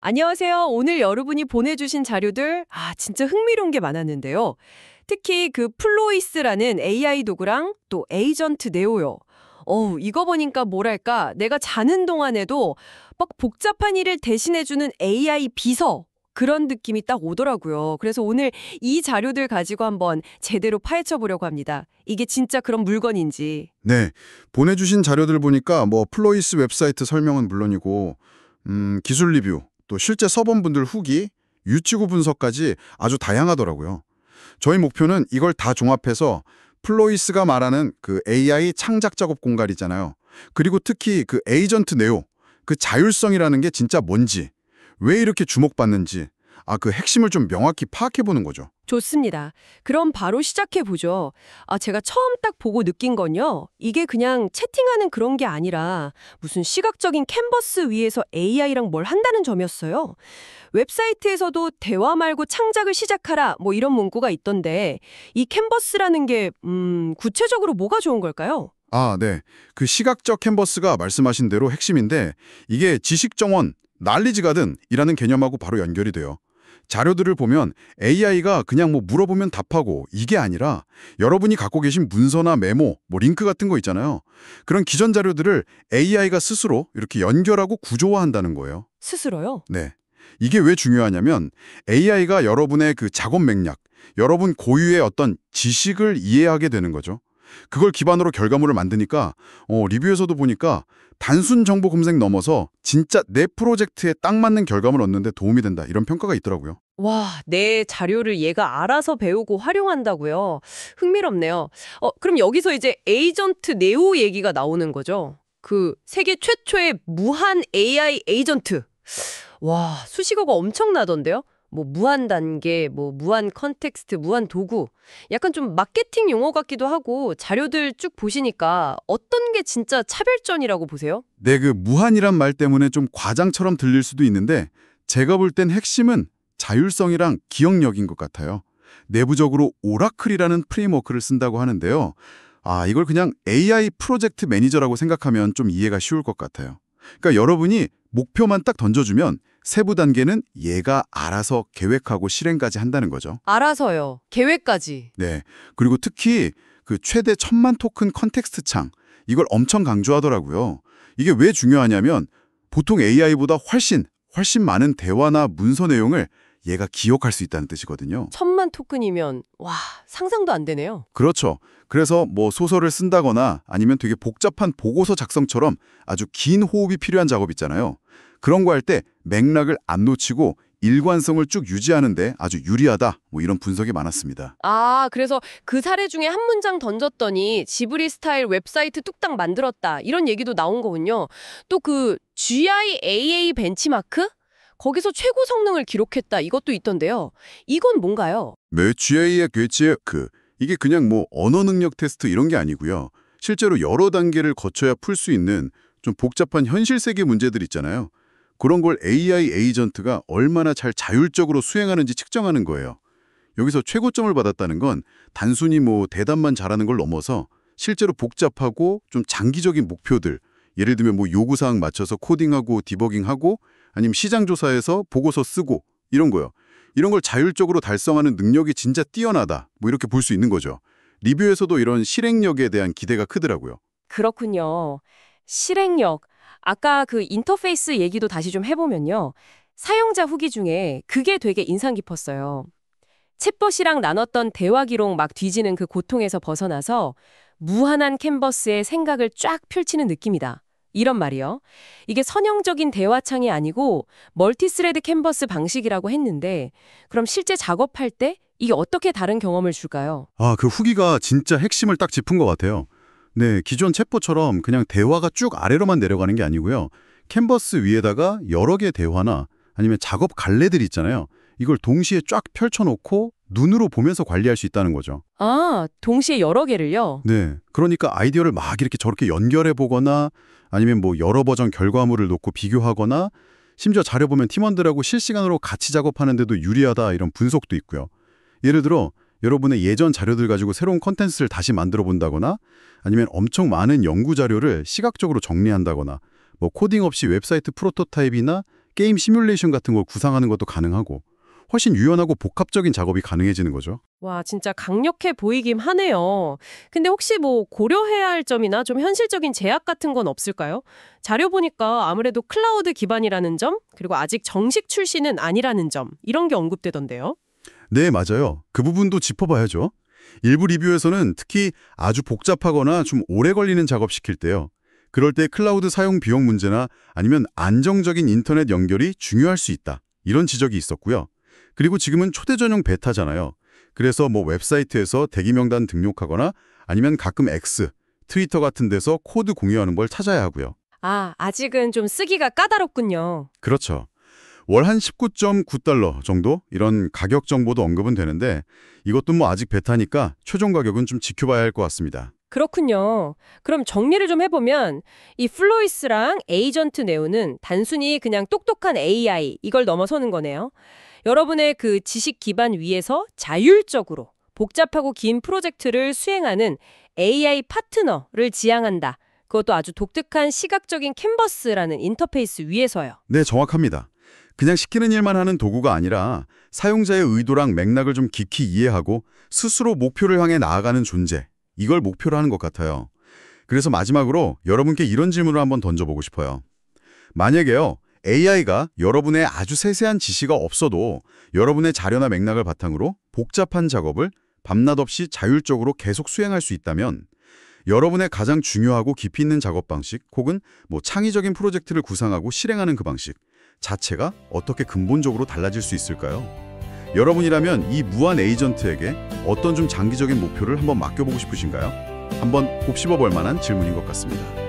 안녕하세요. 오늘 여러분이 보내주신 자료들, 진짜 흥미로운 게 많았는데요. 특히 그 플로이스라는 AI 도구랑 또 에이전트 네오요. 이거 보니까 뭐랄까, 내가 자는 동안에도 막 복잡한 일을 대신해주는 AI 비서, 그런 느낌이 딱 오더라고요. 그래서 오늘 이 자료들 가지고 한번 제대로 파헤쳐 보려고 합니다. 이게 진짜 그런 물건인지. 네, 보내주신 자료들 보니까 뭐 플로이스 웹사이트 설명은 물론이고 기술 리뷰, 또 실제 써본 분들 후기, 유치구 분석까지 아주 다양하더라고요. 저희 목표는 이걸 다 종합해서 플로이스가 말하는 그 AI 창작 작업 공간 있잖아요. 그리고 특히 그 에이전트 네오, 그 자율성이라는 게 진짜 뭔지, 왜 이렇게 주목받는지, 그 핵심을 좀 명확히 파악해보는 거죠. 좋습니다. 그럼 바로 시작해 보죠. 제가 처음 딱 보고 느낀 건요. 이게 그냥 채팅하는 그런 게 아니라 무슨 시각적인 캔버스 위에서 AI랑 뭘 한다는 점이었어요. 웹사이트에서도 대화 말고 창작을 시작하라 뭐 이런 문구가 있던데 이 캔버스라는 게 구체적으로 뭐가 좋은 걸까요? 네. 그 시각적 캔버스가 말씀하신 대로 핵심인데 이게 지식 정원, 날리지 가든이라는 개념하고 바로 연결이 돼요. 자료들을 보면 AI가 그냥 뭐 물어보면 답하고 이게 아니라 여러분이 갖고 계신 문서나 메모, 뭐 링크 같은 거 있잖아요. 그런 기존 자료들을 AI가 스스로 이렇게 연결하고 구조화한다는 거예요. 스스로요? 네. 이게 왜 중요하냐면 AI가 여러분의 그 작업 맥락, 여러분 고유의 어떤 지식을 이해하게 되는 거죠. 그걸 기반으로 결과물을 만드니까 리뷰에서도 보니까 단순 정보 검색 넘어서 진짜 내 프로젝트에 딱 맞는 결과물 얻는 데 도움이 된다 이런 평가가 있더라고요. 와, 내 자료를 얘가 알아서 배우고 활용한다고요? 흥미롭네요. 그럼 여기서 이제 에이전트 네오 얘기가 나오는 거죠? 그 세계 최초의 무한 AI 에이전트. 와, 수식어가 엄청나던데요? 뭐 무한 단계, 뭐 무한 컨텍스트, 무한 도구. 약간 좀 마케팅 용어 같기도 하고 자료들 쭉 보시니까 어떤 게 진짜 차별점이라고 보세요? 네, 그 무한이란 말 때문에 좀 과장처럼 들릴 수도 있는데 제가 볼 땐 핵심은 자율성이랑 기억력인 것 같아요. 내부적으로 오라클이라는 프레임워크를 쓴다고 하는데요. 이걸 그냥 AI 프로젝트 매니저라고 생각하면 좀 이해가 쉬울 것 같아요. 그러니까 여러분이 목표만 딱 던져주면 세부 단계는 얘가 알아서 계획하고 실행까지 한다는 거죠. 알아서요. 계획까지. 네. 그리고 특히 그 최대 1000만 토큰 컨텍스트 창, 이걸 엄청 강조하더라고요. 이게 왜 중요하냐면 보통 AI보다 훨씬 많은 대화나 문서 내용을 얘가 기억할 수 있다는 뜻이거든요. 1000만 토큰이면 와, 상상도 안 되네요. 그렇죠. 그래서 뭐 소설을 쓴다거나 아니면 되게 복잡한 보고서 작성처럼 아주 긴 호흡이 필요한 작업 있잖아요. 그런 거 할 때 맥락을 안 놓치고 일관성을 쭉 유지하는데 아주 유리하다. 뭐 이런 분석이 많았습니다. 그래서 그 사례 중에 한 문장 던졌더니 지브리 스타일 웹사이트 뚝딱 만들었다. 이런 얘기도 나온 거군요. 또 그 GIAA 벤치마크? 거기서 최고 성능을 기록했다. 이것도 있던데요. 이건 뭔가요? GA의 이게 그냥 뭐 언어 능력 테스트 이런 게 아니고요. 실제로 여러 단계를 거쳐야 풀 수 있는 좀 복잡한 현실 세계 문제들 있잖아요. 그런 걸 AI 에이전트가 얼마나 잘 자율적으로 수행하는지 측정하는 거예요. 여기서 최고점을 받았다는 건 단순히 뭐 대답만 잘하는 걸 넘어서 실제로 복잡하고 좀 장기적인 목표들, 예를 들면 뭐 요구사항 맞춰서 코딩하고 디버깅하고 아니면 시장 조사에서 보고서 쓰고 이런 거요. 이런 걸 자율적으로 달성하는 능력이 진짜 뛰어나다. 뭐 이렇게 볼 수 있는 거죠. 리뷰에서도 이런 실행력에 대한 기대가 크더라고요. 그렇군요. 실행력. 아까 그 인터페이스 얘기도 다시 좀 해보면요. 사용자 후기 중에 그게 되게 인상 깊었어요. 챗봇이랑 나눴던 대화 기록 막 뒤지는 그 고통에서 벗어나서 무한한 캔버스에 생각을 쫙 펼치는 느낌이다. 이런 말이요. 이게 선형적인 대화창이 아니고 멀티스레드 캔버스 방식이라고 했는데 그럼 실제 작업할 때 이게 어떻게 다른 경험을 줄까요? 그 후기가 진짜 핵심을 딱 짚은 것 같아요. 네, 기존 챗봇처럼 그냥 대화가 쭉 아래로만 내려가는 게 아니고요. 캔버스 위에다가 여러 개의 대화나 아니면 작업 갈래들 있잖아요. 이걸 동시에 쫙 펼쳐놓고 눈으로 보면서 관리할 수 있다는 거죠. 동시에 여러 개를요? 네, 그러니까 아이디어를 막 이렇게 저렇게 연결해 보거나 아니면 뭐 여러 버전 결과물을 놓고 비교하거나 심지어 자료 보면 팀원들하고 실시간으로 같이 작업하는데도 유리하다 이런 분석도 있고요. 예를 들어 여러분의 예전 자료들 가지고 새로운 컨텐츠를 다시 만들어 본다거나 아니면 엄청 많은 연구 자료를 시각적으로 정리한다거나 뭐 코딩 없이 웹사이트 프로토타입이나 게임 시뮬레이션 같은 걸 구상하는 것도 가능하고 훨씬 유연하고 복합적인 작업이 가능해지는 거죠. 와, 진짜 강력해 보이긴 하네요. 근데 혹시 뭐 고려해야 할 점이나 좀 현실적인 제약 같은 건 없을까요? 자료 보니까 아무래도 클라우드 기반이라는 점, 그리고 아직 정식 출시는 아니라는 점, 이런 게 언급되던데요. 네, 맞아요. 그 부분도 짚어봐야죠. 일부 리뷰에서는 특히 아주 복잡하거나 좀 오래 걸리는 작업 시킬 때요. 그럴 때 클라우드 사용 비용 문제나 아니면 안정적인 인터넷 연결이 중요할 수 있다. 이런 지적이 있었고요. 그리고 지금은 초대 전용 베타잖아요. 그래서 뭐 웹사이트에서 대기 명단 등록하거나 아니면 가끔 X, 트위터 같은 데서 코드 공유하는 걸 찾아야 하고요. 아, 아직은 좀 쓰기가 까다롭군요. 그렇죠. 월 한 19.9달러 정도 이런 가격 정보도 언급은 되는데 이것도 뭐 아직 베타니까 최종 가격은 좀 지켜봐야 할 것 같습니다. 그렇군요. 그럼 정리를 좀 해보면 이 플로이스랑 에이전트 네오는 단순히 그냥 똑똑한 AI 이걸 넘어서는 거네요. 여러분의 그 지식 기반 위에서 자율적으로 복잡하고 긴 프로젝트를 수행하는 AI 파트너를 지향한다. 그것도 아주 독특한 시각적인 캔버스라는 인터페이스 위에서요. 네, 정확합니다. 그냥 시키는 일만 하는 도구가 아니라 사용자의 의도랑 맥락을 좀 깊이 이해하고 스스로 목표를 향해 나아가는 존재. 이걸 목표로 하는 것 같아요. 그래서 마지막으로 여러분께 이런 질문을 한번 던져보고 싶어요. 만약에요, AI가 여러분의 아주 세세한 지시가 없어도 여러분의 자료나 맥락을 바탕으로 복잡한 작업을 밤낮 없이 자율적으로 계속 수행할 수 있다면 여러분의 가장 중요하고 깊이 있는 작업 방식 혹은 뭐 창의적인 프로젝트를 구상하고 실행하는 그 방식 자체가 어떻게 근본적으로 달라질 수 있을까요? 여러분이라면 이 무한 에이전트에게 어떤 좀 장기적인 목표를 한번 맡겨보고 싶으신가요? 한번 곱씹어 볼 만한 질문인 것 같습니다.